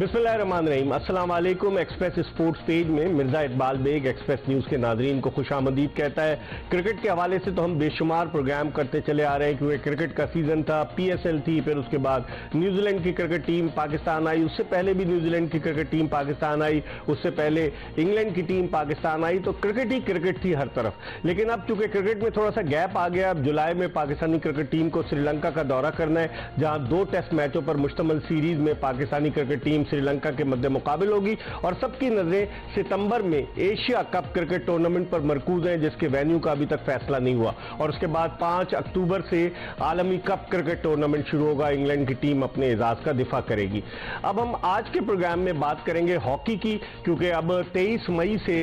बिस्मिल्लाहिर्रहमानिर्रहीम। अस्सलाम वालेकुम। एक्सप्रेस स्पोर्ट्स पेज में मिर्जा इकबाल बेग एक्सप्रेस न्यूज़ के नाजरीन को खुशामदीद कहता है। क्रिकेट के हवाले से तो हम बेशुमार प्रोग्राम करते चले आ रहे हैं क्योंकि क्रिकेट का सीजन था, PSL थी, फिर उसके बाद न्यूजीलैंड की क्रिकेट टीम पाकिस्तान आई, उससे पहले भी न्यूजीलैंड की क्रिकेट टीम पाकिस्तान आई, उससे पहले इंग्लैंड की टीम पाकिस्तान आई। तो क्रिकेट ही क्रिकेट थी हर तरफ। लेकिन अब चूंकि क्रिकेट में थोड़ा सा गैप आ गया, अब जुलाई में पाकिस्तानी क्रिकेट टीम को श्रीलंका का दौरा करना है, जहां 2 टेस्ट मैचों पर मुश्तमिल सीरीज में पाकिस्तानी क्रिकेट टीम श्रीलंका के मध्य मुकाबिल होगी और सबकी नजरें सितंबर में एशिया कप क्रिकेट टूर्नामेंट पर मरकूज हैं, जिसके वेन्यू का अभी तक फैसला नहीं हुआ। और उसके बाद 5 अक्टूबर से आलमी कप क्रिकेट टूर्नामेंट शुरू होगा। इंग्लैंड की टीम अपने एजाज का दिफा करेगी। अब हम आज के प्रोग्राम में बात करेंगे हॉकी की, क्योंकि अब 23 मई से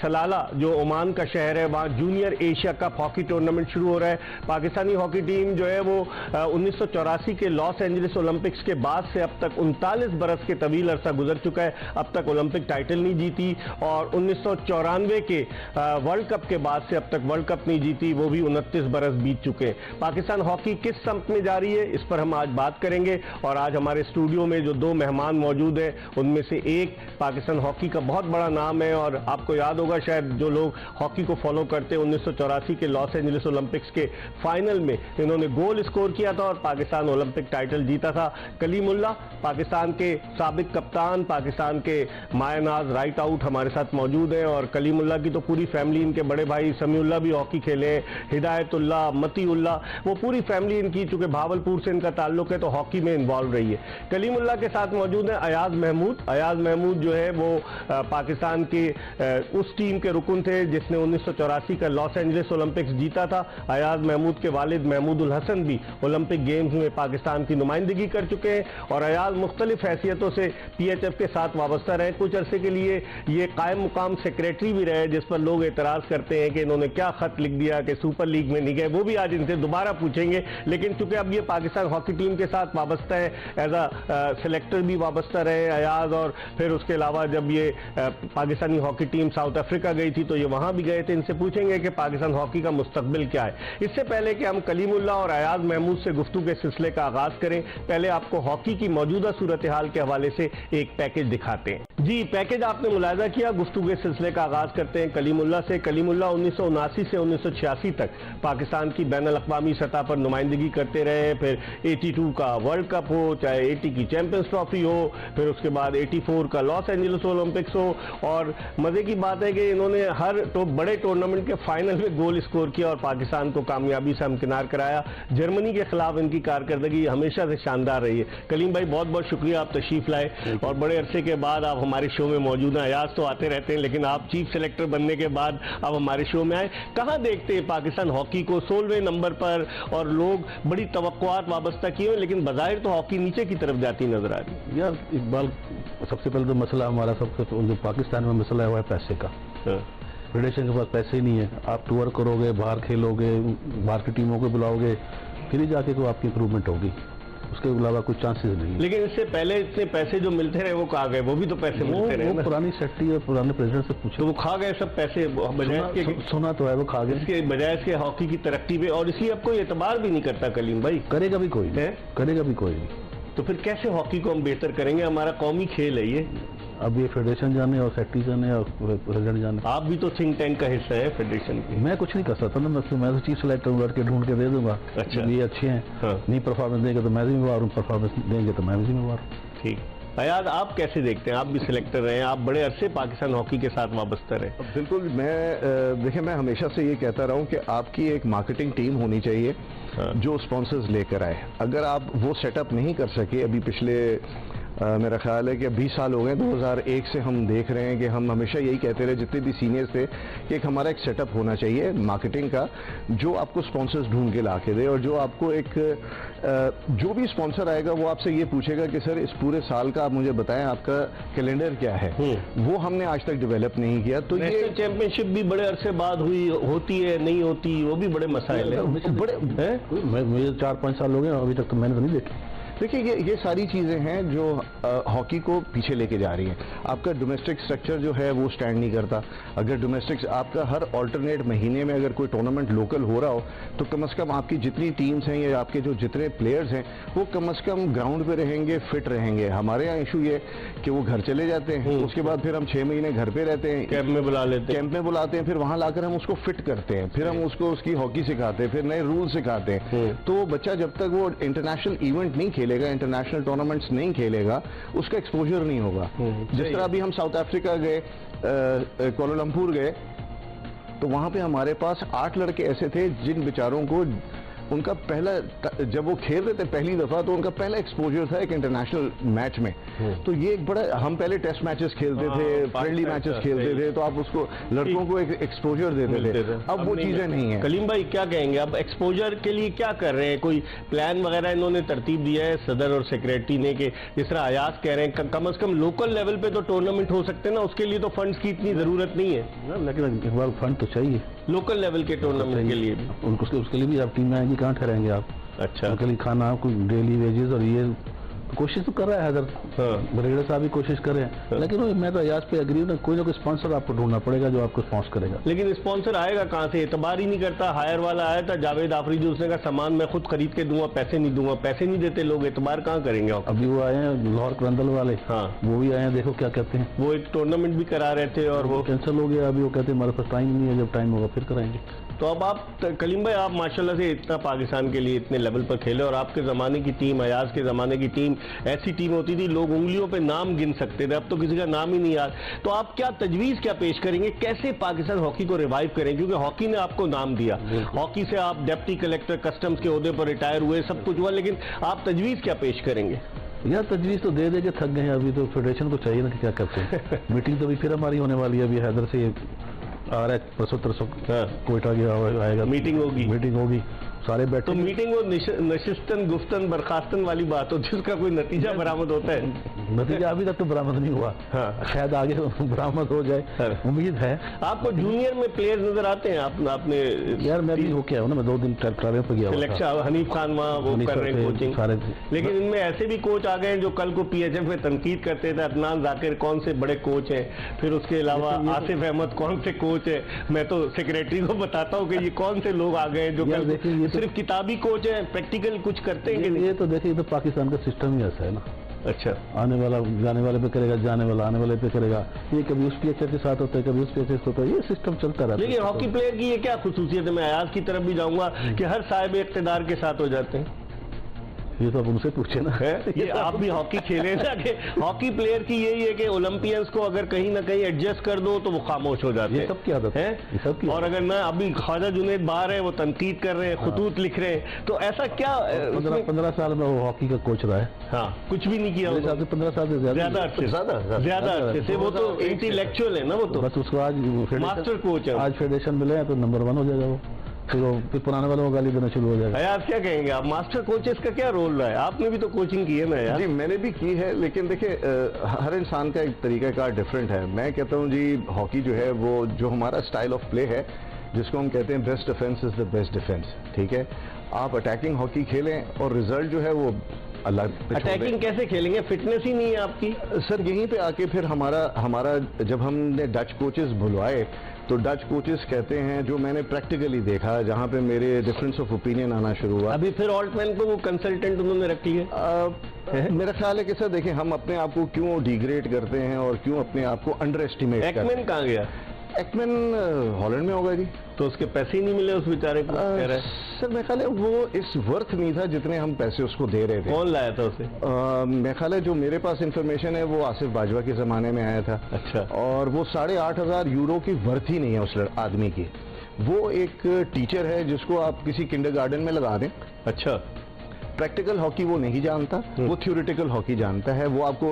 सलाला जो ओमान का शहर है, वहां junior Asia cup hockey tournament शुरू हो रहा है। पाकिस्तानी हॉकी टीम जो है वो 1984 के लॉस एंजलिस ओलंपिक्स के बाद से अब तक 39 बरस के तवील अरसा गुजर चुका है, अब तक ओलंपिक टाइटल नहीं जीती। और 1994 के वर्ल्ड कप के बाद से अब तक वर्ल्ड कप नहीं जीती, वो भी 29 बरस बीत चुके हैं। पाकिस्तान हॉकी किस समत में जा रही है, इस पर हम आज बात करेंगे। और आज हमारे स्टूडियो में जो 2 मेहमान मौजूद हैं, उनमें से एक पाकिस्तान हॉकी का बहुत बड़ा नाम है और आपको याद होगा शायद जो लोग हॉकी को फॉलो करते हैं, 1984 के लॉस एंजलिस ओलंपिक्स के फाइनल में इन्होंने गोल स्कोर किया था और पाकिस्तान ओलंपिक टाइटल जीता था। कलीमुल्लाह पाकिस्तान के साबिक कप्तान, पाकिस्तान के मायनाज राइट आउट हमारे साथ मौजूद हैं। और कलीमुल्लाह की तो पूरी फैमिली, इनके बड़े भाई समीउल्लाह भी हॉकी खेले हैं, हिदायतुल्लाह, मतीउल्लाह, वो पूरी फैमिली इनकी, चूंकि भावलपुर से इनका ताल्लुक है, तो हॉकी में इन्वॉल्व रही है। कलीमुल्लाह के साथ मौजूद है अयाज महमूद। अयाज महमूद जो है वो पाकिस्तान के उस टीम के रुकन थे जिसने 1984 का लॉस एंजलिस ओलंपिक्स जीता था। अयाज महमूद के वालिद महमूदुल हसन भी ओलंपिक गेम्स में पाकिस्तान की नुमाइंदगी कर चुके हैं। और अयाज मुख्तलिफ हैसियतों से PHF के साथ वाबस्ता रहे। कुछ अरसे के लिए ये कायम मुकाम सेक्रेटरी भी रहे, जिस पर लोग एतराज करते हैं कि इन्होंने क्या खत लिख दिया कि सुपर लीग में नहीं गए। वो भी आज इनसे दोबारा पूछेंगे। लेकिन चूंकि अब ये पाकिस्तान हॉकी टीम के साथ वाबस्ता है, एज अ सिलेक्टर भी वाबस्ता रहे अयाज। और फिर उसके अलावा जब ये Pakistani hockey team south Africa गई थी तो ये वहां भी गए थे। इनसे पूछेंगे कि पाकिस्तान हॉकी का मुस्तकबिल क्या है। इससे पहले कि हम कलीमुल्लाह और अयाज महमूद से गुफ्तगू के सिलसिले का आगाज करें, पहले आपको हॉकी की मौजूदा सूरत हाल के हवाले से एक पैकेज दिखाते हैं। जी, पैकेज आपने मुलाहिजा किया। गुफ्तगू के सिलसिले का आगाज करते हैं कलीमुल्लाह से। कलीमुल्लाह 1979 से 1986 तक पाकिस्तान की बैनुल अक़वामी सतह पर नुमाइंदगी करते रहे। फिर 82 का वर्ल्ड कप हो, चाहे 80 की चैंपियंस ट्रॉफी हो, फिर उसके बाद 84 का लॉस एंजलिस ओलंपिक्स हो। और मजे की बात है कि इन्होंने हर बड़े टूर्नामेंट के फाइनल में गोल स्कोर किया और पाकिस्तान को कामयाबी से हमकिनार कराया। जर्मनी के खिलाफ इनकी कारकर्दगी हमेशा से शानदार रही है। कलीम भाई, बहुत बहुत शुक्रिया, आप तशरीफ लाए और बड़े अरसे के बाद आप हमारे शो में मौजूद हैं। अयाज तो आते रहते हैं, लेकिन आप चीफ सेलेक्टर बनने के बाद अब हमारे शो में आए। कहां देखते हैं पाकिस्तान हॉकी को 16वें नंबर पर, और लोग बड़ी तवक्कुआत वाबस्ता किए हैं, लेकिन बज़ाहिर तो हॉकी नीचे की तरफ जाती नजर आ रही है। यार इकबाल, सबसे पहले तो मसला हमारा जो पाकिस्तान में मसला है वो है पैसे का। फेडरेशन के पास पैसे ही नहीं है। आप टूर करोगे, बाहर खेलोगे, बाहर की टीमों को बुलाओगे, फिर ही जाके तो आपकी इंप्रूवमेंट होगी, उसके अलावा कुछ चांसेस नहीं। लेकिन इससे पहले इतने पैसे जो मिलते रहे वो कहाँ गए? वो भी तो पैसे मिलते रहे। वो पुरानी सेक्रेटरी और पुराने प्रेसिडेंट से पूछो, तो वो खा गए सब पैसे बजाय सुना तो है वो खा गए, इसके बजाय इसके हॉकी की तरक्की पे। और इसलिए अब कोई एतबार भी नहीं करता कलीम भाई। करेगा भी कोई नहीं, करेगा भी कोई नहीं। तो फिर कैसे हॉकी को हम बेहतर करेंगे? हमारा कौमी खेल है ये। अब ये फेडरेशन जाने और सेक्रेटरी जाने और प्रेसिडेंट जाने। आप भी तो थिंक टैंक का हिस्सा है फेडरेशन की। मैं कुछ नहीं कर सकता ना, मैं तो चीफ सेलेक्टर लड़के ढूंढ के दे दूंगा। अच्छा, ये अच्छे हैं। हाँ। नहीं परफॉर्मेंस देंगे तो मैं जिम्मेवार हूँ, परफॉर्मेंस देंगे तो मैं भी जिम्मेवार हूँ। ठीक। अयाज, आप कैसे देखते हैं? आप भी सिलेक्टर रहे हैं, आप बड़े अरसे पाकिस्तान हॉकी के साथ वाबस्ता रहे। बिल्कुल, मैं देखिए, मैं हमेशा से ये कहता रहा हूँ कि आपकी एक मार्केटिंग टीम होनी चाहिए जो स्पॉन्सर्स लेकर आए। अगर आप वो सेटअप नहीं कर सके, अभी पिछले मेरा ख्याल है कि 20 साल हो गए, 2001 से हम देख रहे हैं कि हम हमेशा यही कहते रहे जितने भी सीनियर्स थे कि एक हमारा एक सेटअप होना चाहिए मार्केटिंग का, जो आपको स्पॉन्सर्स ढूंढ के ला के दे। और जो आपको एक जो भी स्पॉन्सर आएगा वो आपसे ये पूछेगा कि सर इस पूरे साल का आप मुझे बताएं, आपका कैलेंडर क्या है। वो हमने आज तक डेवलप नहीं किया। तो ये चैंपियनशिप भी बड़े अरसे बाद हुई, होती है नहीं होती, वो भी बड़े मसाइल है। मुझे 4-5 साल हो गए, अभी तक तो मैंने तो नहीं देखी। देखिए ये सारी चीज़ें हैं जो हॉकी को पीछे लेके जा रही हैं। आपका डोमेस्टिक स्ट्रक्चर जो है वो स्टैंड नहीं करता। अगर डोमेस्टिक आपका हर ऑल्टरनेट महीने में अगर कोई टूर्नामेंट लोकल हो रहा हो तो कम से कम आपकी जितनी टीम्स हैं या आपके जो जितने प्लेयर्स हैं वो कम से कम ग्राउंड पे रहेंगे, फिट रहेंगे। हमारे यहाँ इशू ये कि वो घर चले जाते हैं, उसके बाद फिर हम 6 महीने घर पे रहते हैं, कैंप में बुलाते हैं, फिर वहाँ लाकर हम उसको फिट करते हैं, फिर हम उसको उसकी हॉकी सिखाते हैं, फिर नए रूल सिखाते हैं। तो वो बच्चा जब तक वो इंटरनेशनल इवेंट नहीं खेलेगा, इंटरनेशनल टूर्नामेंट्स नहीं खेलेगा, उसका एक्सपोजर नहीं होगा। जिस तरह अभी हम साउथ अफ्रीका गए, कोलालमपुर गए, तो वहां पे हमारे पास 8 लड़के ऐसे थे जिन बेचारों को उनका पहला, जब वो खेल रहे थे पहली दफा, तो उनका पहला एक्सपोजर था एक इंटरनेशनल मैच में। तो ये एक बड़ा, हम पहले टेस्ट मैचेस खेलते थे, फ्रेंडली मैचेस खेलते थे, तो आप उसको लड़कों को एक एक्सपोजर देते थे। अब वो चीजें नहीं है। कलीम भाई क्या कहेंगे, अब एक्सपोजर के लिए क्या कर रहे हैं? कोई प्लान वगैरह इन्होंने तरतीब दिया है सदर और सेक्रेटरी ने कि जिस तरह अयाज कह रहे हैं कम से कम लोकल लेवल पे तो टूर्नामेंट हो सकते हैं ना, उसके लिए तो फंड्स की इतनी जरूरत नहीं है। लेकिन फंड तो चाहिए लोकल लेवल के टूर्नामेंट के लिए भी। उसके लिए भी आप टीम में आएंगे, कहाँ ठहरेंगे आप? अच्छा, उनके लिए खाना, कोई डेली वेजेस, और ये कोशिश तो कर रहा है हैदर, बरेड़ा साहब भी कोशिश कर रहे हैं। लेकिन मैं तो अयाज पे एग्री हूँ ना, कोई ना कोई स्पॉन्सर आपको ढूंढना पड़ेगा जो आपको स्पॉन्सर करेगा। लेकिन स्पॉन्सर आएगा कहाँ से? एतबार ही नहीं करता। हायर वाला आया था जावेद आफरी, जो उसने कहा सामान मैं खुद खरीद के दूंगा, पैसे नहीं दूंगा, पैसे नहीं देते लोग, एतबार कहाँ करेंगे? अभी वो आए हैं लाहौर करंदल वाले, हाँ वो भी आए हैं, देखो क्या कहते हैं। वो एक टूर्नामेंट भी करा रहे थे और वो कैंसिल हो गया। अभी वो कहते हैं हमारे पास टाइम नहीं है, जब टाइम होगा फिर कराएंगे। तो अब आप कलीम भाई, आप माशाल्लाह से इतना पाकिस्तान के लिए इतने लेवल पर खेले, और आपके ज़माने की टीम, अयाज के ज़माने की टीम ऐसी टीम होती थी लोग उंगलियों पे नाम गिन सकते थे, अब तो किसी का नाम ही नहीं याद। तो आप क्या तजवीज़ क्या पेश करेंगे, कैसे पाकिस्तान हॉकी को रिवाइव करें? क्योंकि हॉकी ने आपको नाम दिया, हॉकी से आप डिप्टी कलेक्टर कस्टम्स के ओहदे पर रिटायर हुए, सब कुछ हुआ, लेकिन आप तजवीज़ क्या पेश करेंगे? यार तजवीज़ तो दे के थक गए हैं। अभी तो फेडरेशन को चाहिए ना कि क्या करते हैं। मीटिंग तो अभी फिर हमारी होने वाली है, अभी हैदर से आ रहा है, परसों कोयटा गया आएगा, मीटिंग होगी, सारे बैठे। तो मीटिंग वो नशिस्तन गुफ्तन बर्खास्तन वाली बात हो जिसका कोई नतीजा बरामद होता है? नतीजा अभी तक तो बरामद नहीं हुआ। हाँ। शायद आगे बरामद हो जाए, उम्मीद है। आपको जूनियर में प्लेयर्स नजर आते हैं? आपने यार मैं भी होके आया हूँ ना, मैं 2 दिन ट्रायल पे गया। सिलेक्शन हनीफ खान वहाँ वो कर रहे हैं कोचिंग सारे, लेकिन इनमें ऐसे भी कोच आ गए हैं जो कल को PHF में तनकीद करते थे। अदनान जाकिर कौन से बड़े कोच हैं, फिर उसके अलावा आसिफ अहमद कौन से कोच है। मैं तो सेक्रेटरी को बताता हूँ कि ये कौन से लोग आ गए हैं जो कल सिर्फ किताबी कोच है, प्रैक्टिकल कुछ करते हैं कि नहीं? ये तो देखिए, तो पाकिस्तान का सिस्टम ही ऐसा है ना। अच्छा, आने वाला जाने वाले पे करेगा, जाने वाला आने वाले पे करेगा। ये कभी उस PHF के साथ होता है, कभी उस PHF होता है, ये सिस्टम चलता रहता है। लेकिन हॉकी प्लेयर की ये क्या खुसूसियत है? मैं अयाज की तरफ भी जाऊंगा कि हर साहिब इख्तिदार के साथ हो जाते हैं। ये तो आप उनसे पूछे ना है? ये आप भी हॉकी खेले ना कि हॉकी प्लेयर की यही है कि ओलंपियंस को अगर कहीं ना कहीं एडजस्ट कर दो तो वो खामोश हो जाते हैं। ये सब की आदत है। और अगर ना अभी ख्वाजा जुनैद बाहर है, वो तनकीद कर रहे हैं, खुतूत लिख रहे हैं, तो ऐसा क्या? 15 साल में वो हॉकी का कोच रहा है। हाँ, कुछ भी नहीं किया। 15 साल से ज्यादा अच्छे से वो तो इंटेलेक्चुअल है ना, वो तो बस उसको आज मास्टर कोच है। आज फेडरेशन मिले तो नंबर 1 हो जाएगा वो, फिर पुराने वालों को गाली देना शुरू हो जाएगा। आप क्या कहेंगे? आप मास्टर कोचेस का क्या रोल रहा है? आपने भी तो कोचिंग की है ना यार? जी मैंने भी की है, लेकिन देखिए हर इंसान का एक तरीकाकार डिफरेंट है। मैं कहता हूँ जी हॉकी जो है वो जो हमारा स्टाइल ऑफ प्ले है, जिसको हम कहते हैं best defence is the best defence. ठीक है, आप अटैकिंग हॉकी खेलें और रिजल्ट जो है वो अलग। अटैकिंग कैसे खेलेंगे? फिटनेस ही नहीं है आपकी। सर यहीं पे आके फिर हमारा जब हमने डच कोचेस बुलवाए तो डच कोचेस कहते हैं, जो मैंने प्रैक्टिकली देखा, जहां पे मेरे डिफरेंस ऑफ ओपिनियन आना शुरू हुआ। अभी फिर ऑल्टमैन को वो कंसल्टेंट उन्होंने रख लिया। मेरा ख्याल है कि सर देखिए, हम अपने आप को क्यों डिग्रेड करते हैं और क्यों अपने आप को अंडर एस्टिमेट करते हैं। एक्मैन कहाँ गया? एक्मैन हॉलैंड में होगा जी। तो उसके पैसे ही नहीं मिले उस बेचारे को? कह रहे सर मेरा ख्याल है वो इस वर्थ नहीं था जितने हम पैसे उसको दे रहे थे। कौन लाया था उसे? मेरा ख्याल है जो मेरे पास इंफॉर्मेशन है वो आसिफ बाजवा के जमाने में आया था। अच्छा। और वो 8,500 यूरो की वर्थ ही नहीं है उस आदमी की। वो एक टीचर है जिसको आप किसी किंडरगार्टन में लगा दें। अच्छा। प्रैक्टिकल हॉकी वो नहीं जानता, वो थ्योरेटिकल हॉकी जानता है। वो आपको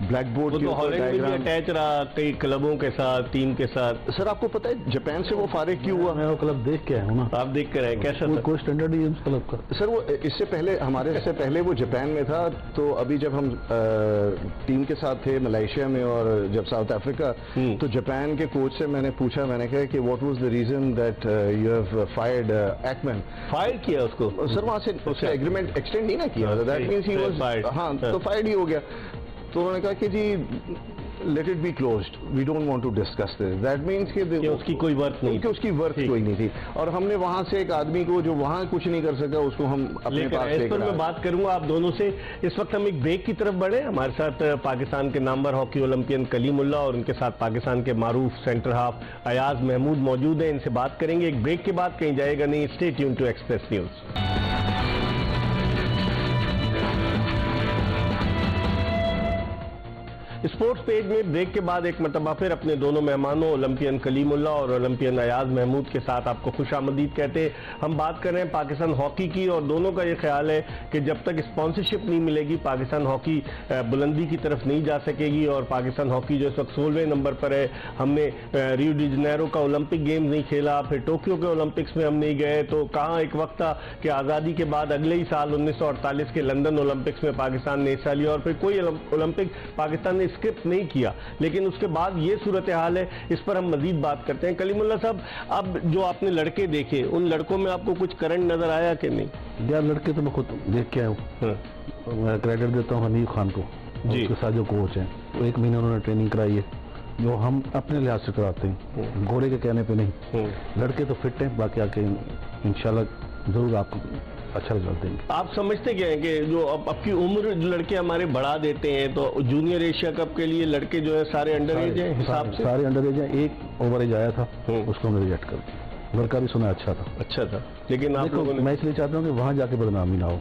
ब्लैक बोर्ड के ऊपर डायग्राम अटैच रहा कई क्लबों के साथ, टीम के साथ। सर आपको पता है जापान से वो फारिग क्यों हुआ? मैं वो क्लब देख के आया हूँ ना। आप देख कर आए, कैसा था? कोई स्टैंडर्ड ही उस क्लब का? सर वो इससे पहले हमारे से पहले वो जापान में था। तो अभी जब हम टीम के साथ थे मलेशिया में और जब साउथ अफ्रीका, तो जापान के कोच से मैंने पूछा, मैंने कहा कि what was the reason that you have fired Ackman? Fire किया उसको? सर वहाँ से उसका एग्रीमेंट एक्सटेंड नहीं ना किया, दैट मीन्स ही वाज, हाँ तो फायर्ड ही हो गया। तो उन्होंने कहा कि जी let it be closed, we don't want to discuss this. That means कि उसकी कोई वर्थ नहीं, उसकी वर्थ कोई नहीं थी। और हमने वहां से एक आदमी को जो वहां कुछ नहीं कर सका उसको हम अपने पास लेकर, इस पर मैं बात करूंगा आप दोनों से। इस वक्त हम एक ब्रेक की तरफ बढ़े। हमारे साथ पाकिस्तान के नामवर हॉकी ओलंपियन कलीमुल्लाह और उनके साथ पाकिस्तान के मारूफ सेंटर हाफ अयाज महमूद मौजूद हैं। इनसे बात करेंगे। एक ब्रेक के बाद कहीं जाएगा नहीं। Stay tuned to express news. Sports page में ब्रेक के बाद एक मरतबा फिर अपने दोनों मेहमानों ओलंपियन कलीमुल्लाह और ओलंपियन अयाज महमूद के साथ आपको खुशामदीद कहते हैं। हम बात कर रहे हैं पाकिस्तान हॉकी की, और दोनों का ये ख्याल है कि जब तक स्पॉन्सरशिप नहीं मिलेगी पाकिस्तान हॉकी बुलंदी की तरफ नहीं जा सकेगी। और पाकिस्तान हॉकी जो इस वक्त 16वें नंबर पर है। हमने रियो डी जनेरो का ओलंपिक गेम्स नहीं खेला, फिर टोक्यो के ओलंपिक्स में हम नहीं गए। तो कहाँ एक वक्त था कि आज़ादी के बाद अगले ही साल 1948 के लंदन ओलंपिक्स में पाकिस्तान ने हिस्सा लिया और फिर कोई ओलंपिक पाकिस्तान ने स्क्रिप्ट नहीं किया। लेकिन उसके बाद ये सूरत हाल है, इस पर हम मजीद बात करते हैं। कलीमुल्लाह साहब, अब जो आपने लड़के देखे, उन लड़कों में आपको कुछ करंट नजर आया कि नहीं? यार लड़के तो मैं खुद देख के आया हूँ। मैं क्रेडिट देता हूँ हनीफ खान को, उसके साथ जो कोच हैं, तो 1 महीना उन्होंने ट्रेनिंग कराई है जो हम अपने लिहाज से कराते हैं, घोड़े के कहने पे नहीं। लड़के तो फिट हैं, बाकी आके इंशाल्लाह जरूर आपको अच्छा रिजल्ट देंगे। आप समझते क्या है कि जो अब की उम्र जो लड़के हमारे बढ़ा देते हैं, तो जूनियर एशिया कप के लिए लड़के जो है सारे अंडर एज हैं हिसाब से? सारे अंडर एज हैं। एक ओवर एज आया था, उसको हमने रिजेक्ट कर दिया। लड़का भी सुना अच्छा था, लेकिन आप लोगों ने, मैं इसलिए चाहता हूँ कि वहाँ जाके बदनामी ना हो।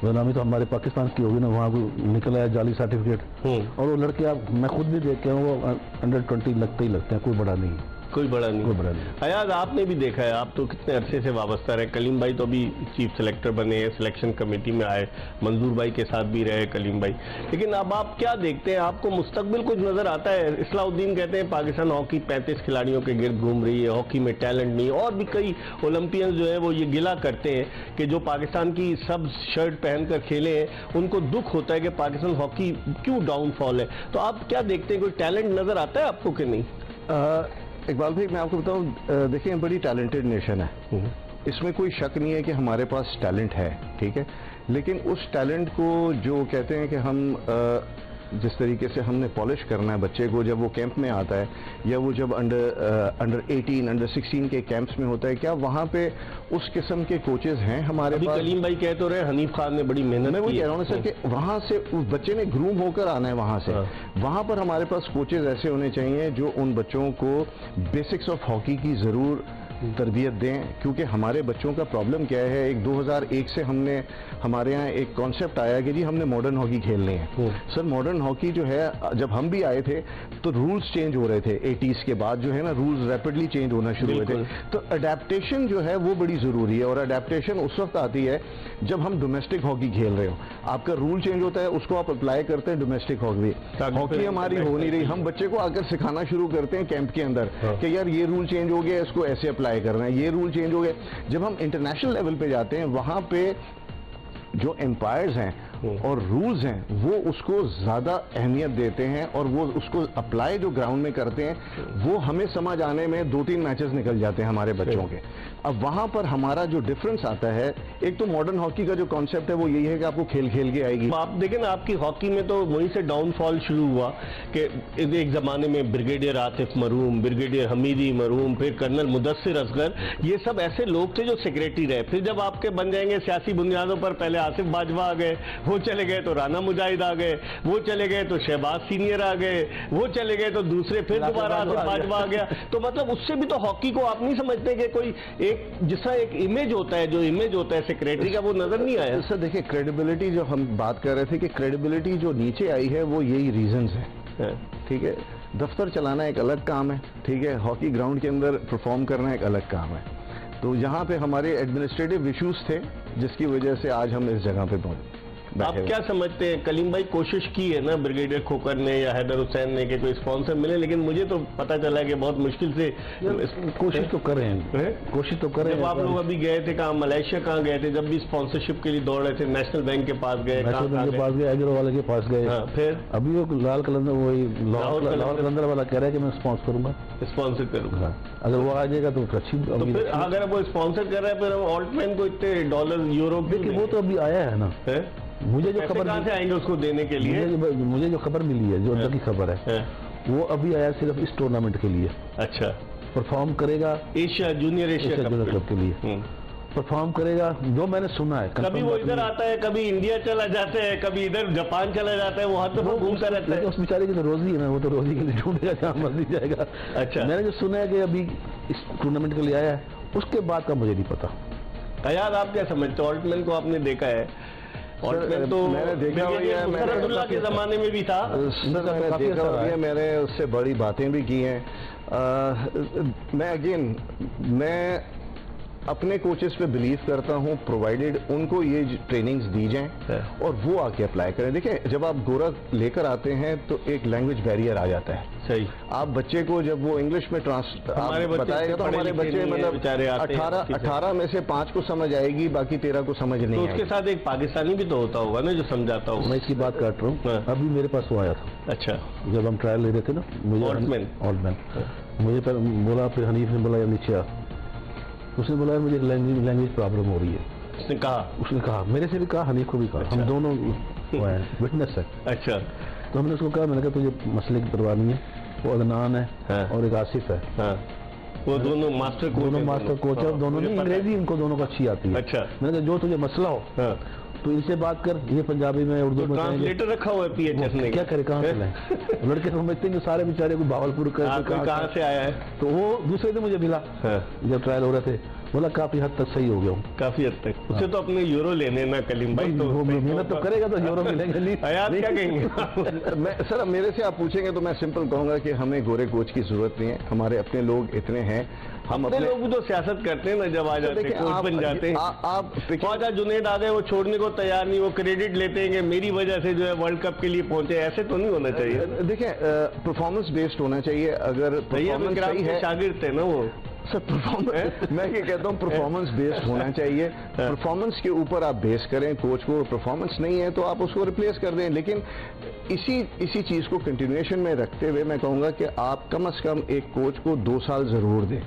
बदनामी तो हमारे पाकिस्तान की होगी ना, वहाँ निकल आया जाली सर्टिफिकेट। और वो लड़के आप, मैं खुद भी देख के आऊँ, वो अंडर 20 लगते ही लगते हैं, कोई बड़ा नहीं। अयाज, आपने भी देखा है, आप तो कितने अरसे से वाबस्ता रहे। कलीम भाई तो अभी चीफ सेलेक्टर बने हैं, सिलेक्शन कमेटी में आए, मंजूर भाई के साथ भी रहे कलीम भाई। लेकिन अब आप क्या देखते हैं, आपको मुस्तकबिल कुछ नजर आता है? इस्लाउद्दीन कहते हैं पाकिस्तान हॉकी 35 खिलाड़ियों के गिर्द घूम रही है, हॉकी में टैलेंट नहीं। और भी कई ओलंपियंस जो है वो ये गिला करते हैं कि जो पाकिस्तान की सब शर्ट पहनकर खेले हैं, उनको दुख होता है कि पाकिस्तान हॉकी क्यों डाउनफॉल है। तो आप क्या देखते हैं, कोई टैलेंट नजर आता है आपको कि नहीं? इकबाल भाई, मैं आपको बताऊं, देखिए बड़ी टैलेंटेड नेशन है, इसमें कोई शक नहीं है कि हमारे पास टैलेंट है, ठीक है। लेकिन उस टैलेंट को जो कहते हैं कि हम जिस तरीके से हमने पॉलिश करना है बच्चे को, जब वो कैंप में आता है या वो जब अंडर 18 अंडर 16 के कैंप्स में होता है, क्या वहाँ पे उस किस्म के कोचेज हैं हमारे पास? कलीम भाई कह तो रहे, हनीफ खान ने बड़ी मेहनत की। मैं वो कह रहा हूँ सर कि वहाँ से उस बच्चे ने ग्रूम होकर आना है वहाँ से। वहाँ पर हमारे पास कोचेज ऐसे होने चाहिए जो उन बच्चों को बेसिक्स ऑफ हॉकी की जरूर तरबियत दें। क्योंकि हमारे बच्चों का प्रॉब्लम क्या है, एक 2001 से हमारे यहाँ एक कॉन्सेप्ट आया कि जी हमने मॉडर्न हॉकी खेलनी है। सर मॉडर्न हॉकी जो है, जब हम भी आए थे तो रूल्स चेंज हो रहे थे 80s के बाद, जो है ना रूल्स रैपिडली चेंज होना शुरू हुए थे। तो अडेप्टेशन जो है वो बड़ी जरूरी है, और अडेप्टेशन उस वक्त आती है जब हम डोमेस्टिक हॉकी खेल रहे हो। आपका रूल चेंज होता है, उसको आप अप्लाई करते हैं डोमेस्टिक हॉकी। हॉकी हमारी हो नहीं रही, हम बच्चे को आकर सिखाना शुरू करते हैं कैंप के अंदर कि यार ये रूल चेंज हो गया, इसको ऐसे अप्लाई करना है, ये रूल चेंज हो गए। जब हम इंटरनेशनल लेवल पे जाते हैं, वहां पे जो एम्पायर्स हैं और रूल्स हैं वो उसको ज्यादा अहमियत देते हैं, और वो उसको अप्लाई जो ग्राउंड में करते हैं, वो हमें समझ आने में 2-3 मैचेस निकल जाते हैं हमारे बच्चों के। अब वहां पर हमारा जो डिफरेंस आता है, एक तो मॉडर्न हॉकी का जो कॉन्सेप्ट है वो यही है कि आपको खेल खेल के आएगी। आप देखें ना, आपकी हॉकी में तो वहीं से डाउनफॉल शुरू हुआ कि एक जमाने में ब्रिगेडियर आतिफ मरूम, ब्रिगेडियर हमीदी मरूम, फिर कर्नल मुदस्सिर असगर, ये सब ऐसे लोग थे जो सेक्रेटरी रहे। फिर जब आपके बन जाएंगे सियासी बुनियादों पर, पहले आसिफ बाजवा आ गए, वो चले गए तो राना मुजाहिद आ गए, वो चले गए तो शहबाज सीनियर आ गए, वो चले गए तो दूसरे, फिर दोबारा आसिफ बाजवा आ गया। तो मतलब उससे भी तो हॉकी को आप नहीं समझते कि कोई एक जिसका एक इमेज होता है, जो इमेज होता है सेक्रेटरी का, वो नजर नहीं आया? सर देखिए, क्रेडिबिलिटी जो हम बात कर रहे थे कि क्रेडिबिलिटी जो नीचे आई है वो यही रीजंस है, ठीक है। दफ्तर चलाना एक अलग काम है, ठीक है, हॉकी ग्राउंड के अंदर परफॉर्म करना एक अलग काम है। तो यहाँ पे हमारे एडमिनिस्ट्रेटिव इश्यूज थे जिसकी वजह से आज हम इस जगह पे पहुंचे। आप क्या समझते हैं, कलीम भाई कोशिश की है ना ब्रिगेडियर खोकर ने या हैदर हुसैन ने कि कोई स्पॉन्सर मिले, लेकिन मुझे तो पता चला कि बहुत मुश्किल से कोशिश तो कर रहे हैं, कोशिश तो कर रहे हैं। जब आप लोग अभी गए थे कहाँ, मलेशिया कहाँ गए थे, जब भी स्पॉन्सरशिप के लिए दौड़ रहे थे, नेशनल बैंक के पास गए, नेशनल बैंक के पास गए, एग्रो वाले के पास गए, फिर अभी वो लाल कलंदर, वही लाहौर कलंदर वाला कह रहा है कि मैं स्पॉन्सर करूंगा, स्पॉन्सर करूंगा। अगर वो आ जाएगा तो अच्छी। तो फिर अगर वो स्पॉन्सर कर रहा है फिर ऑल्टमैन को इतने डॉलर यूरो, देखिए वो तो अभी आया है ना, मुझे जो खबर कहाँ से आएंगे उसको देने के लिए, मुझे जो खबर मिली है, जो अंदर की खबर है, वो अभी आया सिर्फ इस टूर्नामेंट के लिए। अच्छा, परफॉर्म करेगा एशिया जूनियर एशिया क्लब के लिए परफॉर्म करेगा, जो मैंने सुना है। कभी वो इधर आता है, कभी इंडिया चला जाता है, कभी इधर जापान चला जाता है, वहां तो वो घूमता रहता है। उस बेचारे की तो रोजी है ना, वो तो रोजी के लिए ढूंढेगा जहाँ मर्जी जाएगा। अच्छा, मैंने जो सुना है कि अभी इस टूर्नामेंट के लिए आया है, उसके बाद का मुझे नहीं पता। यार आप क्या समझते हो, ऑल्टमैन को आपने देखा है? ऑल्टमैन तो मैंने देखा हुआ है, अब्दुल्ला के जमाने में भी था सर, मैंने देखा हुआ है, मैंने उससे बड़ी बातें भी की हैं। मैं अपने कोचेस पे बिलीव करता हूँ, प्रोवाइडेड उनको ये ट्रेनिंग्स दी जाएं और वो आके अप्लाई करें। देखिए जब आप गोरा लेकर आते हैं तो एक लैंग्वेज बैरियर आ जाता है। सही, आप बच्चे को जब वो इंग्लिश में बताएगा तो हमारे बच्चे मतलब 18 में से 5 को समझ आएगी, बाकी 13 को समझ नहीं आएगी। उसके साथ एक पाकिस्तानी भी तो होता होगा ना जो समझाता होगा। मैं इसकी बात काट रहा हूँ, अभी मेरे पास वो आया था। अच्छा, जब हम ट्रायल ले रहे थे ना, मुझे ऑल्टमैन मुझे बोला, फिर हनीफ ने बोला नीचे आ, उसने बोला मुझे लैंग्वेज प्रॉब्लम हो रही है। उसने कहा मेरे से भी कहा, हनीफ को भी कहा, हम दोनों विटनेस है। अच्छा, तो हमने उसको कहा, मैंने कहा तुझे मसले की परवाह नहीं है, वो अदनान है और एक आसिफ है, वो दोनों मास्टर कोच है, दोनों ने अंग्रेजी इनको दोनों को अच्छी आती है। अच्छा, मैंने कहा जो तुझे मसला हो तो इनसे बात कर, ये पंजाबी में उर्दू में ट्रांसलेटर रखा हुआ है पीएचएस ने, क्या करे, कहाँ से लाए लड़के समझते हैं सारे बेचारे को भावलपुर कहाँ से आया है। तो वो दूसरे दिन मुझे मिला जब ट्रायल हो रहे थे, बोला काफी हद तक सही हो गया हूँ। काफी हद तक उसे तो अपने यूरो लेने ना कलीम भाई, तो मेहनत तो करेगा तो यूरो मिलेंगे नहीं। क्या कहेंगे? मैं सर, मेरे से आप पूछेंगे तो मैं सिंपल कहूंगा कि हमें गोरे कोच की जरूरत नहीं है, हमारे अपने लोग इतने हैं। हम अपने लोग भी तो सियासत करते हैं ना, जब आ जाते हैं कोच बन जाते हैं। आप ख्वाजा जुनैद आ गए, वो छोड़ने को तैयार नहीं, वो क्रेडिट लेते हैं कि मेरी वजह से जो है वर्ल्ड कप के लिए पहुंचे, ऐसे तो नहीं होना चाहिए। देखिए परफॉर्मेंस बेस्ड होना चाहिए। अगर परफॉर्मेंस सही है, शागिर्द है ना वो सर, परफॉर्मेंस मैं क्या कहता हूँ, परफॉर्मेंस बेस्ड होना चाहिए। परफॉर्मेंस के ऊपर आप बेस करें कोच को, परफॉर्मेंस नहीं है तो आप उसको रिप्लेस कर दें, लेकिन इसी चीज को कंटिन्यूएशन में रखते हुए मैं कहूंगा कि आप कम से कम एक कोच को 2 साल जरूर दें,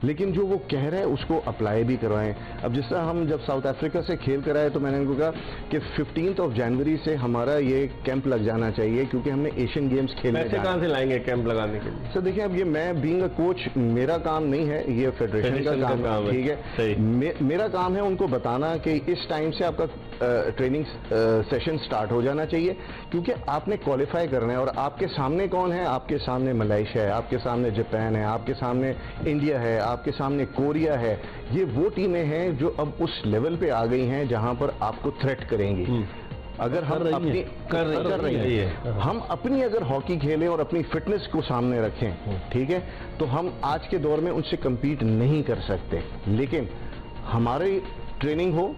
लेकिन जो वो कह रहे हैं उसको अप्लाई भी करवाएं। अब जिस तरह हम जब साउथ अफ्रीका से खेल कर आए तो मैंने उनको कहा कि 15 जनवरी से हमारा ये कैंप लग जाना चाहिए, क्योंकि हमने एशियन गेम्स खेलने। पैसे कहाँ से लाएंगे कैंप लगाने के लिए? सर देखिए, अब ये मैं बीइंग अ कोच, मेरा काम नहीं है, ये फेडरेशन का काम है, ठीक है। मेरा काम है उनको बताना कि इस टाइम से आपका ट्रेनिंग सेशन स्टार्ट हो जाना चाहिए, क्योंकि आपने क्वालिफाई करना है। और आपके सामने कौन है? आपके सामने मलेशिया है, आपके सामने जापान है, आपके सामने इंडिया है, आपके सामने कोरिया है। ये वो टीमें हैं जो अब उस लेवल पे आ गई हैं जहां पर आपको थ्रेट करेंगी। अगर हम अपनी कर रही है, हम अपनी अगर हॉकी खेलें और अपनी फिटनेस को सामने रखें, ठीक है, तो हम आज के दौर में उनसे कम्पीट नहीं कर सकते। लेकिन हमारी ट्रेनिंग हो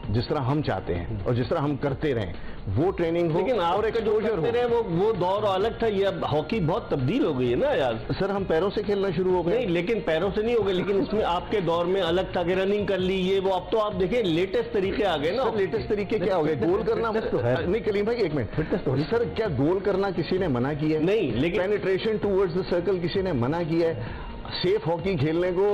जिस तरह हम चाहते हैं और जिस तरह हम करते रहें, वो ट्रेनिंग हो, लेकिन और एक्सपोजर हो। वो दौर अलग था, ये अब हॉकी बहुत तब्दील हो गई है ना यार। सर हम पैरों से खेलना शुरू हो गए। नहीं, लेकिन पैरों से नहीं हो गए, लेकिन इसमें आपके दौर में अलग था कि रनिंग कर ली ये वो। अब तो आप देखें लेटेस्ट तरीके आ गए ना। लेटेस्ट तरीके क्या हो गए? गोल करना नहीं, कलीम भाई एक मिनट, सर क्या गोल करना किसी ने मना किया है? नहीं, लेकिन पेनिट्रेशन टूवर्ड्स द सर्कल किसी ने मना किया है? सेफ हॉकी खेलने को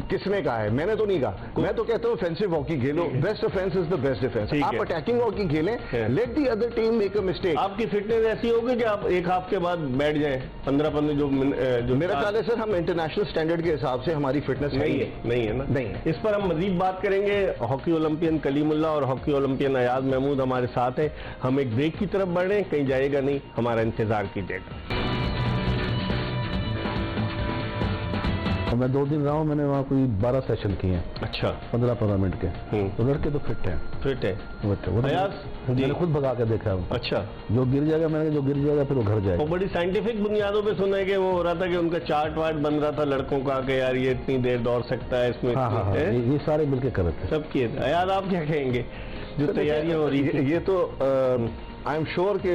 किसने कहा है? मैंने तो नहीं कहा। मैं तो कहता हूँ offensive hockey Khelo, best offence is the best defence. आप अटैकिंग हॉकी खेलें, let the other team make a mistake. आपकी फिटनेस ऐसी होगी कि आप एक हाफ के बाद बैठ जाएं 15 जो मेरा ख्याल है सर, हम इंटरनेशनल स्टैंडर्ड के हिसाब से हमारी फिटनेस नहीं है ना। नहीं, इस पर हम मजीद बात करेंगे। हॉकी ओलंपियन कलीमुल्लाह और हॉकी ओलंपियन अयाज महमूद हमारे साथ है। हम एक ब्रेक की तरफ बढ़ रहे हैं, कहीं जाएगा नहीं, हमारा इंतजार कीजिएगा। मैं 2 दिन रहा हूँ, मैंने वहाँ कोई 12 सेशन किए हैं। अच्छा, 15 मिनट के। तो लड़के तो फिट है। मैंने खुद भगा के देखा है। अच्छा, जो गिर जाएगा, मैंने जो गिर जाएगा फिर वो घर जाएगा। वो बड़ी साइंटिफिक बुनियादों पे सुना है कि वो हो रहा था कि उनका चार्ट वार्ट बन रहा था लड़कों का कि यार ये इतनी देर दौड़ सकता है इसमें। हाँ, ये सारे मिलकर कर रहे थे, सब किए थे। यार आप क्या कहेंगे? जो तैयारियां हो रही थी? ये तो आई एम श्योर कि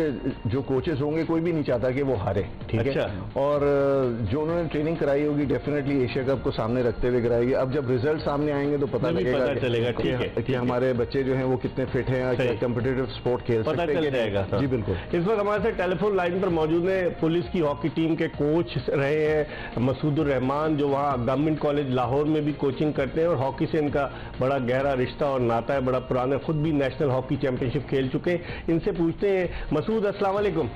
जो कोचेस होंगे कोई भी नहीं चाहता कि वो हारे, ठीक है। और जो उन्होंने ट्रेनिंग कराई होगी डेफिनेटली एशिया कप को सामने रखते हुए कराएगी। अब जब रिजल्ट सामने आएंगे तो पता चलेगा कि हमारे बच्चे जो हैं वो कितने फिट हैं, क्या कॉम्पिटिटिव स्पोर्ट खेल सकते हैं, जाएगा। जी बिल्कुल। इस वक्त हमारे साथ टेलीफोन लाइन पर मौजूद है पुलिस की हॉकी टीम के कोच रहे हैं मसूदुर रहमान, जो वहाँ गवर्नमेंट कॉलेज लाहौर में भी कोचिंग करते हैं और हॉकी से इनका बड़ा गहरा रिश्ता और नाता है, बड़ा पुराना, खुद भी नेशनल हॉकी चैंपियनशिप खेल चुके हैं। इनसे पूछते हैं, मसूद अस्सलाम वालेकुम।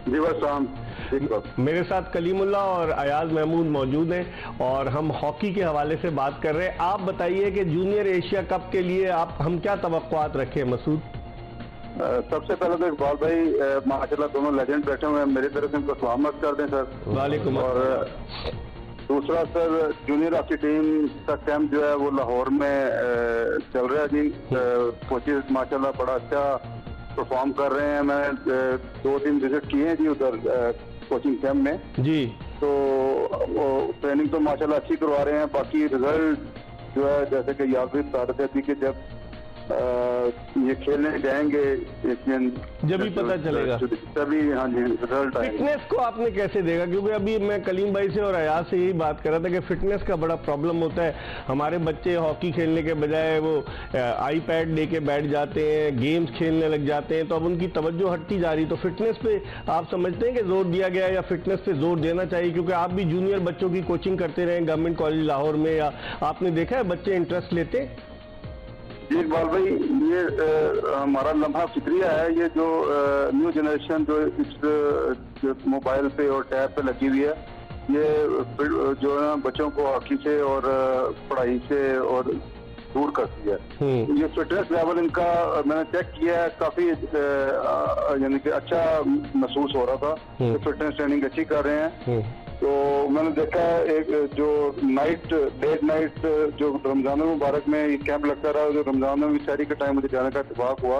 जी बस मेरे साथ कलीमुल्लाह और अयाज महमूद मौजूद हैं और हम हॉकी के हवाले से बात कर रहे हैं। आप बताइए कि जूनियर एशिया कप के लिए हम क्या तवक्कुआत रखें मसूद? सबसे पहले तो इकबाल भाई माशाल्लाह दोनों लेजेंड बैठे हुए हैं, मेरी तरफ से उनको सलामत कर दें सर। वालेकुम। और दूसरा सर, जूनियर हॉकी टीम का कैंप जो है वो लाहौर में चल रहा है जी। कोचेज माशाल्लाह बड़ा अच्छा परफॉर्म कर रहे हैं। मैंने 2-3 विजिट किए हैं जी उधर कोचिंग कैंप में जी। तो ट्रेनिंग तो माशाल्लाह अच्छी करवा रहे हैं। बाकी रिजल्ट जो है जैसे कि याद भी बता रहे थे कि जब ये खेलने जाएंगे एक दिन जब ही पता चलेगा तभी हाँ जी रिजल्ट आएगा। फिटनेस को आपने कैसे देखा? क्योंकि अभी मैं कलीम भाई से और अयाज से यही बात कर रहा था कि फिटनेस का बड़ा प्रॉब्लम होता है। हमारे बच्चे हॉकी खेलने के बजाय वो आईपैड लेके बैठ जाते हैं, गेम्स खेलने लग जाते हैं, तो अब उनकी तवज्जो हटती जा रही। तो फिटनेस पे आप समझते हैं कि जोर दिया गया या फिटनेस पे जोर देना चाहिए? क्योंकि आप भी जूनियर बच्चों की कोचिंग करते रहे गवर्नमेंट कॉलेज लाहौर में, या आपने देखा है बच्चे इंटरेस्ट लेते हैं? जी इकबाल भाई, ये हमारा लम्हा फिक्रिया है। ये जो न्यू जनरेशन जो इस मोबाइल पे और टैब पे लगी हुई है, ये जो है बच्चों को हॉकी से और पढ़ाई से और दूर करती है। ये फिटनेस लेवल इनका मैंने चेक किया है, काफी यानी कि अच्छा महसूस हो रहा था। फिटनेस ट्रेनिंग अच्छी कर रहे हैं। तो मैंने देखा है एक जो लेट नाइट जो रमजान मुबारक में ये कैंप लगता रहा, जो रमजान में भी शहरी के टाइम मुझे जाने का इत्तेफाक हुआ।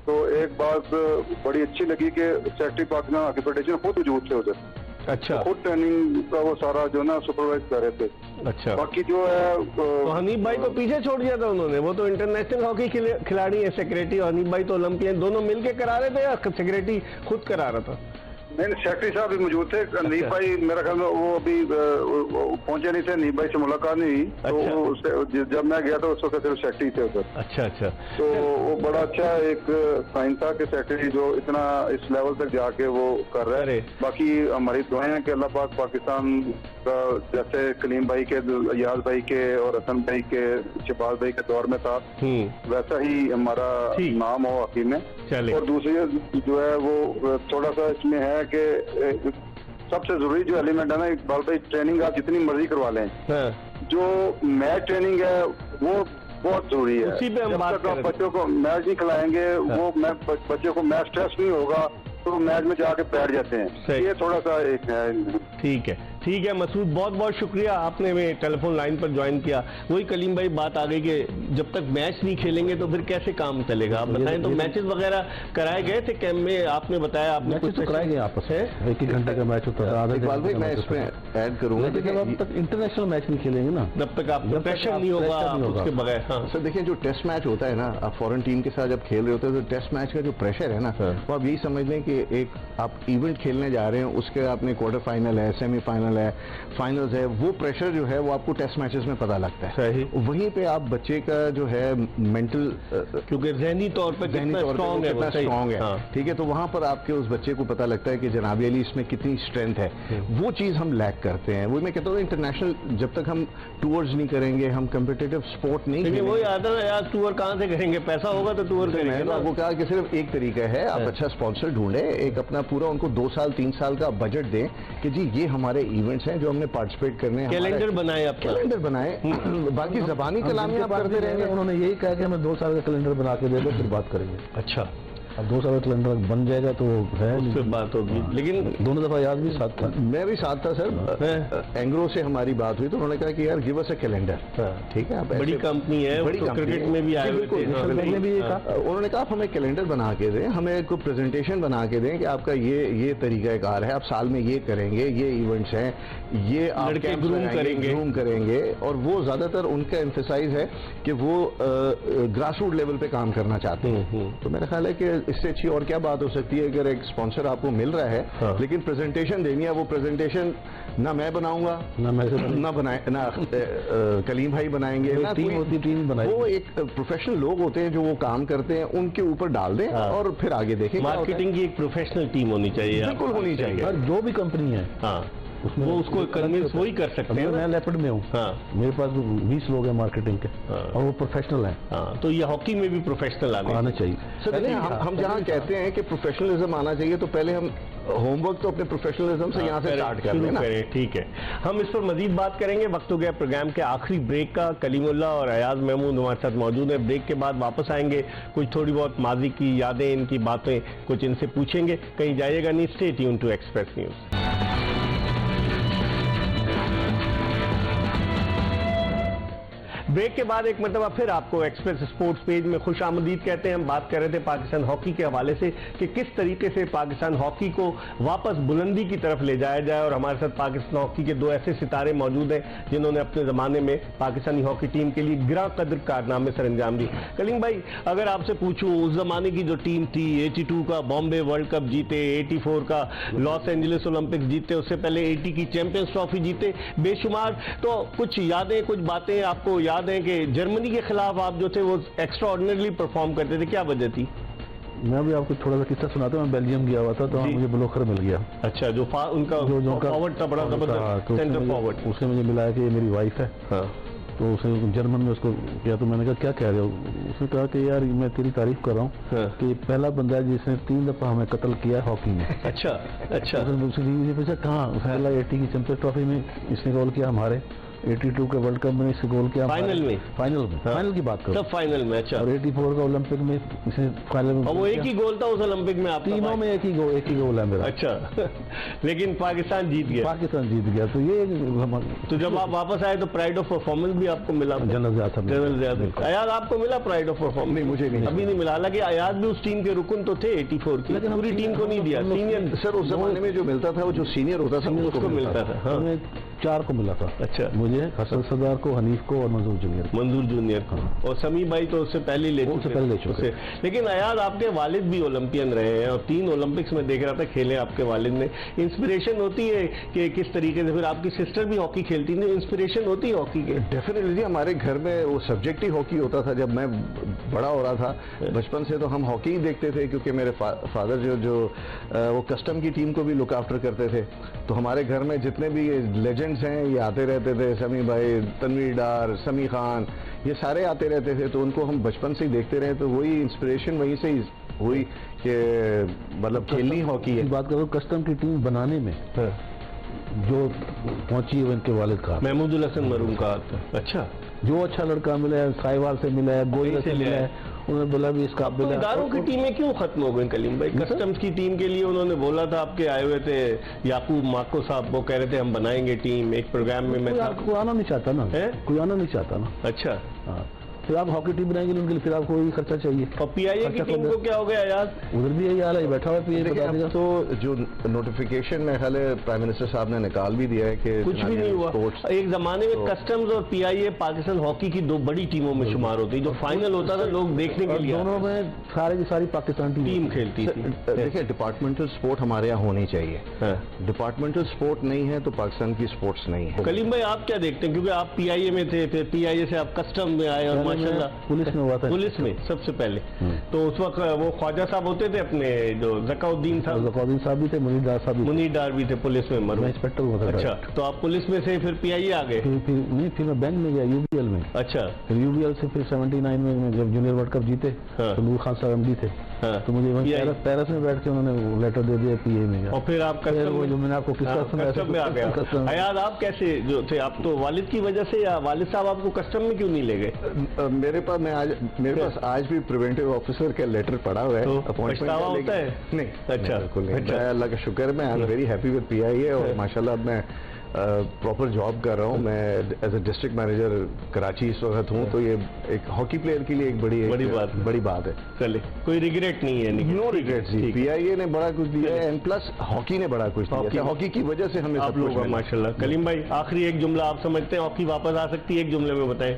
तो एक बात बड़ी अच्छी लगी कि सेक्रेटरी पाकिस्तान हॉकी फेडरेशन खुद मौजूद थे उधर। अच्छा। खुद ट्रेनिंग का वो सारा जो ना सुपरवाइज कर रहे थे। अच्छा। बाकी जो है तो हनीफ भाई को पीछे छोड़ दिया था उन्होंने, वो तो इंटरनेशनल हॉकी खिलाड़ी है सेक्रेटरी, और हनीफ भाई तो ओलंपियन, दोनों मिलके करा रहे थे या सेक्रेटरी खुद करा रहा था? नहीं, सेक्रेटरी साहब भी मौजूद थे। हनीफ भाई मेरा ख्याल में वो अभी पहुंचे नहीं थे, हनीफ भाई से मुलाकात नहीं हुई। अच्छा। तो जब मैं गया था उस वक्त सिर्फ सेक्रेटरी थे उधर। अच्छा अच्छा। तो वो बड़ा अच्छा एक साइन था कि सेक्रेटरी जो इतना इस लेवल तक जाके वो कर रहे हैं। बाकी हमारी दुआएं हैं कि अल्लाह पाक पाकिस्तान का जैसे कलीम भाई के, अयाज भाई के और हसन भाई के, शहबाज भाई के दौर में था, वैसा ही हमारा नाम हो हॉकी में। और दूसरी जो है वो थोड़ा सा इसमें है कि सबसे जरूरी जो एलिमेंट है ना इकबाल भाई, ट्रेनिंग आप जितनी मर्जी करवा लें, जो मैच ट्रेनिंग है वो बहुत जरूरी है। उसी पे हम बात कर रहे हैं। बच्चों को मैच नहीं खिलाएंगे, वो बच्चों को मैच स्ट्रेस नहीं होगा तो मैच में जाके बैठ जाते हैं। ये थोड़ा सा एक है। ठीक है मसूद, बहुत बहुत शुक्रिया आपने में टेलीफोन लाइन पर ज्वाइन किया। वही कलीम भाई बात आ गई कि जब तक मैच नहीं खेलेंगे तो फिर कैसे काम चलेगा? आप बताएं। तो मैचेस वगैरह कराए गए थे कैंप में? आपने बताया आपने कुछ कराए गए आपस में, 1-1 घंटे का मैच होता है। इकबाल भाई मैं इसमें ऐड करूंगा, जब तक इंटरनेशनल मैच नहीं खेलेंगे ना, जब तक आप प्रेशर नहीं होगा उसके बगैर। हाँ सर देखिए, जो टेस्ट मैच होता है ना, आप फॉरेन टीम के साथ जब खेल रहे होते हैं तो टेस्ट मैच का जो प्रेशर है ना, वो आप यही समझ लें कि एक आप इवेंट खेलने जा रहे हैं, उसके आपने क्वार्टर फाइनल है, सेमीफाइनल है, फाइनल्स है, वो प्रेशर जो है वो आपको टेस्ट मैचेस में पता लगता है। सही। वहीं पे आप बच्चे का जो है मेंटल, क्योंकि जहनी तौर पर कितना स्ट्रांग है, ठीक है, तो वहां पर आपके उस बच्चे को पता लगता है कि जनाब अली इसमें कितनी स्ट्रेंथ है। वो चीज हम लैक करते हैं। वो मैं कहता हूँ इंटरनेशनल जब तक हम टूर्स नहीं करेंगे, हम कम्पिटिटिव स्पोर्ट नहीं करेंगे। वही आता है यार, टूर कहाँ से करेंगे? पैसा होगा तो टूर करेंगे। मैंने आपको कहा कि सिर्फ एक तरीका है, आप अच्छा स्पॉन्सर ढूंढे, एक अपना पूरा उनको 2 साल 3 साल का बजट दें कि जी ये हमारे इवेंट्स हैं जो हमने पार्टिसिपेट करने हैं। कैलेंडर बनाए, आप कैलेंडर बनाए, बाकी जबानी कलामी आप करते रहेंगे। उन्होंने यही कहा कि हमें 2 साल का कैलेंडर बना के दे दो, फिर बात करेंगे। अच्छा, अब 2 साल कैलेंडर बन जाएगा तो है, उससे बात होगी। लेकिन दोनों दफा याद भी साथ था, मैं भी साथ था सर। एंग्रो से हमारी बात हुई तो उन्होंने कहा कि यार गिव अस अ कैलेंडर, ठीक है, बड़ी कंपनी है, बड़ी तो क्रिकेट में भी आए हुए थे। मैंने भी ये कहा, उन्होंने कहा आप हमें कैलेंडर बना के दें, हमें कोई प्रेजेंटेशन बना के दें कि आपका ये तरीकाकार है, आप साल में ये करेंगे, ये इवेंट्स हैं, ये आप लड़के ग्रूम करेंगे। और वो ज्यादातर उनका एम्फेसाइज है कि वो ग्रास रूट लेवल पे काम करना चाहते हैं। तो मेरा ख्याल है कि इससे अच्छी और क्या बात हो सकती है, अगर एक स्पॉन्सर आपको मिल रहा है लेकिन प्रेजेंटेशन देनी है, वो प्रेजेंटेशन ना मैं बनाऊंगा ना कलीम भाई बनाएंगे, ना टीम बनाई, वो एक प्रोफेशनल लोग होते हैं जो वो काम करते हैं, उनके ऊपर डाल दें और फिर आगे देखें। मार्केटिंग की एक प्रोफेशनल टीम होनी चाहिए, बिल्कुल होनी चाहिए। और जो भी कंपनी है उसमें वो उसको कन्विंस वही कर सकते हैं। मैं लेपर्ड में हूँ, मेरे पास 20 लोग हैं मार्केटिंग के और वो प्रोफेशनल हैं। तो ये हॉकी में भी प्रोफेशनल आना चाहिए। पहले हम जहाँ कहते हैं कि प्रोफेशनलिज्म आना चाहिए, तो पहले हम होमवर्क तो अपने प्रोफेशनलिज्म से यहाँ से स्टार्ट करें। ठीक है, हम इस पर मजीद बात करेंगे। वक्त हो गया प्रोग्राम के आखिरी ब्रेक का। कलीमुल्लाह और अयाज महमूद हमारे साथ मौजूद है। ब्रेक के बाद वापस आएंगे, कुछ थोड़ी बहुत माजी की यादें, इनकी बातें कुछ इनसे पूछेंगे। कहीं जाइएगा नहीं, stay tuned to express news. Break के बाद एक मरतबा फिर आपको एक्सप्रेस स्पोर्ट्स पेज में खुश आमदीद कहते हैं। हम बात कर रहे थे पाकिस्तान हॉकी के हवाले से कि किस तरीके से पाकिस्तान हॉकी को वापस बुलंदी की तरफ ले जाया जाए, और हमारे साथ पाकिस्तान हॉकी के 2 ऐसे सितारे मौजूद हैं जिन्होंने अपने ज़माने में पाकिस्तानी हॉकी टीम के लिए गिरा कदर कारनामे सर अंजाम दी। कलीम भाई, अगर आपसे पूछूं, उस जमाने की जो टीम थी, 82 का बॉम्बे वर्ल्ड कप जीते, 84 का लॉस एंजलिस ओलंपिक्स जीते, उससे पहले 80 की चैंपियंस ट्रॉफी जीते, बेशुमार, तो कुछ यादें, कुछ बातें आपको याद हैं कि जर्मनी के खिलाफ आप जो थे वो एक्स्ट्रा ऑर्डिनरी परफॉर्म करते थे, क्या वजह थी? मैं भी आपको थोड़ा सा किस्सा सुनाता हूँ। मैं बेल्जियम गया हुआ था तो मुझे ब्लोकर मिल गया। अच्छा, जो उनका फॉरवर्ड था, बड़ा जबरदस्त सेंटर फॉरवर्ड, उसने मुझे मिलाया कि ये मेरी वाइफ है। तो उसने जर्मन में उसको किया, तो मैंने कहा क्या कह रहे हो? उसने कहा कि यार मैं तेरी तारीफ कर रहा हूँ कि पहला बंदा है जिसने 3 दफा हमें कत्ल किया हॉकी में। अच्छा। उसने पूछा कहाँ? उसने बोला 80 की चैंपियंस ट्रॉफी में इसने गोल किया, हमारे 82 के वर्ल्ड कप में इसने गोल किया, फाइनल की बात करो, सब फाइनल में। अच्छा, और 84 का ओलंपिक में इसने फाइनल में, वो एक ही गोल था उस ओलंपिक में, आप तीनों में एक ही गोल है मेरा। अच्छा। लेकिन पाकिस्तान जीत गया। तो ये तो जब आप वापस आए तो प्राइड ऑफ परफॉर्मेंस भी आपको मिला? जनरल अयाज आपको मिला प्राइड ऑफ परफॉर्मेंस? नहीं, मुझे नहीं, अभी नहीं मिला। हालांकि अयाज भी उस टीम के रुकन तो थे 84 की, लेकिन पूरी टीम को नहीं दिया। सीनियर सर उस जमाने में जो मिलता था, वो जो सीनियर होता था उसको मिलता था। 4 को मिला था। अच्छा, मुझे हसन सरदार को, हनीफ को और मंजूर जूनियर और समी भाई तो उससे पहले ले चुके। लेकिन अयाज आपके वालिद भी ओलंपियन रहे हैं और 3 ओलंपिक्स में देख रहा था खेले आपके वालिद ने। इंस्पिरेशन होती है कि किस तरीके से, फिर आपकी सिस्टर भी हॉकी खेलती थी, इंस्पिरेशन होती है हॉकी के? डेफिनेटली हमारे घर में वो सब्जेक्ट ही हॉकी होता था। जब मैं बड़ा हो रहा था बचपन से, तो हम हॉकी ही देखते थे, क्योंकि मेरे फादर जो वो कस्टम की टीम को भी लुक आफ्टर करते थे। तो हमारे घर में जितने भी लेजेंड्स हैं ये आते रहते थे, समी भाई, तनवीर डार, समी खान, ये सारे आते रहते थे। तो उनको हम बचपन से ही देखते रहे, तो वही इंस्पिरेशन वहीं से ही हुई कि मतलब खेलनी हॉकी है। बात करो कस्टम की टीम बनाने में जो पहुंची है उनके वालिद का, महमूदुल हसन मरूम का। अच्छा, जो अच्छा लड़का मिला है, साहिवाल से मिला है, गोयल से मिला है, उन्होंने बोला भी इसका तो इदारों की टीमें क्यों खत्म हो गई कलीम भाई? कस्टम्स की टीम के लिए उन्होंने बोला था, आपके आए हुए थे याकूब माको साहब, वो कह रहे थे हम बनाएंगे टीम, एक प्रोग्राम में मैं था। कोई आना नहीं चाहता ना, कोई आना नहीं चाहता ना। अच्छा, हाँ, फिर आप हॉकी टीम बनाएंगे उनके लिए, फिर आपको वही खर्चा चाहिए। और पीआईए की टीम को क्या हो गया यार? उधर भी यही हाल है, बैठा हुआ पीआईए। तो जो नोटिफिकेशन में हाल प्राइम मिनिस्टर साहब ने निकाल भी दिया है कि कुछ भी नहीं हुआ। एक जमाने में कस्टम्स और पीआईए पाकिस्तान हॉकी की 2 बड़ी टीमों में शुमार होती, जो फाइनल होता था लोग देखने के लिए, दोनों में सारी की सारी पाकिस्तान टीम खेलती थी। देखिए, डिपार्टमेंटल स्पोर्ट हमारे यहाँ होनी चाहिए। डिपार्टमेंटल स्पोर्ट नहीं है तो पाकिस्तान की स्पोर्ट्स नहीं है। कलीम भाई, आप क्या देखते हैं, क्योंकि आप पीआईए में थे, फिर पीआईए से आप कस्टम में आए और माशाल्लाह हुआ था पुलिस में सबसे पहले। तो उस वक्त वो ख्वाजा साहब होते थे अपने, जो जकाउद्दीन साहब भी थे, मुनीर डार भी थे पुलिस में। मैं इंस्पेक्टर हुआ था। अच्छा, तो आप पुलिस में से फिर पीआईए आ गए? फिर मैं बैंक में गया, यूबीएल में। अच्छा, फिर यूबीएल से फिर 79 में जब जूनियर वर्ल्ड कप जीते तो नूर खान साहब एमडी थे। तो मुझे पेरिस में बैठ के उन्होंने लेटर दे दिया पीए में। और फिर आप जो मैंने आपको कस्टम में आ गया। अयाज, आप कैसे जो थे, आप तो वालिद की वजह से, या वालिद साहब आपको कस्टम में क्यों नहीं ले गए? मेरे पास आज भी प्रिवेंटिव ऑफिसर का लेटर पड़ा हुआ है। तो अपॉइंटमेंट पछतावा होता है? नहीं, अच्छा, बिल्कुल नहीं। अच्छा। मैं अल्लाह का शुक्र है, मैं I am very happy with PIA और माशाल्लाह अब मैं प्रॉपर जॉब कर रहा हूँ। मैं as a district manager Karachi इस वक्त हूँ, तो ये एक हॉकी प्लेयर के लिए एक बड़ी बात है। चलिए, कोई रिग्रेट नहीं है? नो रिग्रेट जी, पीआईए ने बड़ा कुछ दिया है एंड प्लस हॉकी ने बड़ा कुछ दिया। हॉकी की वजह से हमें आप लोग माशाल्लाह। कलीम भाई, आखिरी एक जुमला आप समझते हैं हॉकी वापस आ सकती है? एक जुमले में बताएं।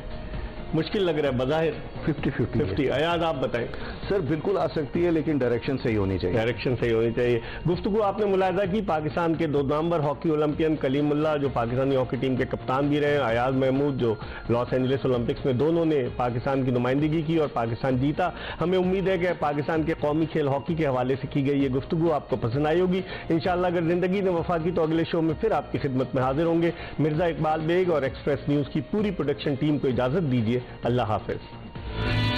मुश्किल लग रहा है बज़ाहिर। 50-50। अयाज आप बताएं। सर बिल्कुल आ सकती है, लेकिन डायरेक्शन सही होनी चाहिए। डायरेक्शन सही होनी चाहिए। गुफ्तगू आपने मुलाहिजा की पाकिस्तान के 2 नंबर हॉकी ओलंपियन कलीमुल्लाह जो पाकिस्तानी हॉकी टीम के कप्तान भी रहे, अयाज महमूद जो लॉस एंजलिस ओलंपिक्स में दोनों ने पाकिस्तान की नुमाइंदगी की और पाकिस्तान जीता। हमें उम्मीद है कि पाकिस्तान के कौमी खेल हॉकी के हवाले से की गई ये गुफ्तगू आपको पसंद आई होगी। इंशाअल्लाह अगर जिंदगी ने वफा की तो अगले शो में फिर आपकी खिदमत में हाजिर होंगे। मिर्जा इकबाल बेग और एक्सप्रेस न्यूज की पूरी प्रोडक्शन टीम को इजाजत दीजिए। अल्लाह हाफिज।